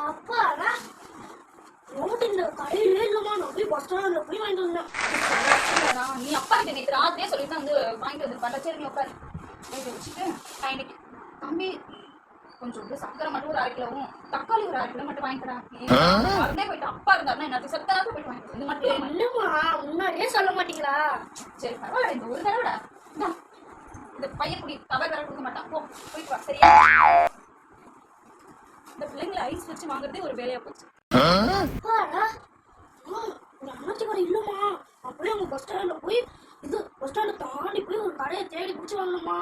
அப்பாடா நோட்டு இந்த கடையிலே இல்லைம்மா. நான் போய் பஸ் ஸ்டாண்டில் போய் வாங்கிட்டு வந்தேன். நீ அப்பா கிட்ட நேற்று ராத்திரியே சொல்லிட்டு வந்து வாங்கிட்டு வந்து சரி நீ உட்காரு வச்சுட்டு நான் இன்னைக்கு தம்பி கொஞ்சம் சக்கரை மட்டும் ஒரு 1/2 கிலோவும் தக்காளி ஒரு 1/2 கிலோ மட்டும் வாங்கிக்கிறேன். உடனே போயிட்டு அப்பா இருந்தாருன்னா என்ன சத்தனாக போயிட்டு வாங்கிட்டு இது மட்டும் இல்லைம்மா, முன்னாடியே சொல்ல மாட்டீங்களா? சரி பரவாயில்ல, இந்த ஒரு தடவை இந்த பையன் குடி கவர் வேற கொடுக்க மாட்டான். போயிட்டு வா சரியா? இந்த பிள்ளைங்களை ஐஸ் வச்சு வாங்குறதே ஒரு வேலையா போச்சு. அண்ணாச்சி கடை இல்லைம்மா. அப்படியே அவங்க பஸ் ஸ்டாண்டில் போய் பஸ் ஸ்டாண்டை தாண்டி போய் ஒரு கடையை தேடி பிடிச்சி வாங்கணுமா?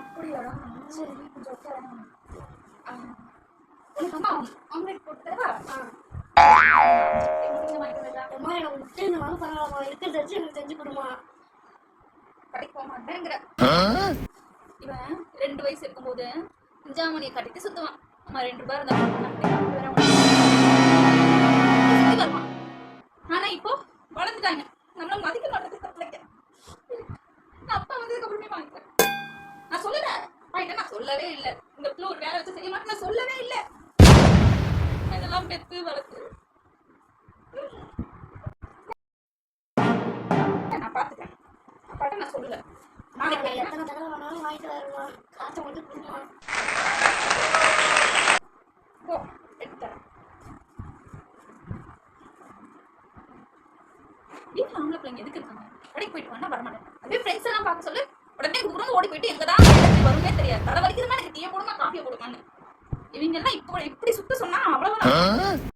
அப்படியாடா? சரி கொஞ்சம் உனக்கு அம்மா ஆம்லேட் போட்டு தரவா? அம்மா எனக்கு முட்டை வாங்க பரவாயில்லம்மா. இருக்கிறத வச்சு எனக்கு செஞ்சு கொடுமா. கடைக்கு போக மாட்டேங்கிற இவன் 2 வயசு இருக்கும்போது குஞ்சாமணியை கட்டிட்டு சுத்துவான். அம்மா 2 ரூபாய் இருந்தா வருவான். ஆனா இப்போ வளர்ந்துட்டாங்க, நம்மள மதிக்க மாட்டேங்குது பிள்ளைங்க. நான் அப்பா வந்ததுக்கு அப்புறமே வாங்கிக்கிறேன். நான் சொல்லல வாங்கிட்டேன், நான் சொல்லவே இல்லை. இந்த பிள்ளை ஒரு வேலை வச்சு செய்ய மாட்டேன் நான் சொல்லவே இல்லை. இதெல்லாம் பெத்து வளர்த்து நான் பாத்துட்டேன். அப்பாட்ட நான் சொல்லல. நாளைக்கு எத்தனை தடவை வேணாலும் வாங்கிட்டு வருமா? காசை மட்டும் கொடுமா. வீட்டுல ஆம்பளை பிள்ளைங்க எதுக்கு இருக்காங்க? கடைக்கு போயிட்டு வேணா வரமாட்டேன். அப்படியே ஃப்ரெண்ட்ஸ் எல்லாம் பார்க்க சொல்லு, உடனே குடுக்குறோம் ஓடி போயிட்டு எங்கதான் வருமே தெரியாது. தலை வலிக்குதுன்னா எனக்கு டீயை போடுமா காஃபியை போடுமான்னு. இவங்க எல்லாம் இப்படி சுத்த சொன்னா அவ்வளவு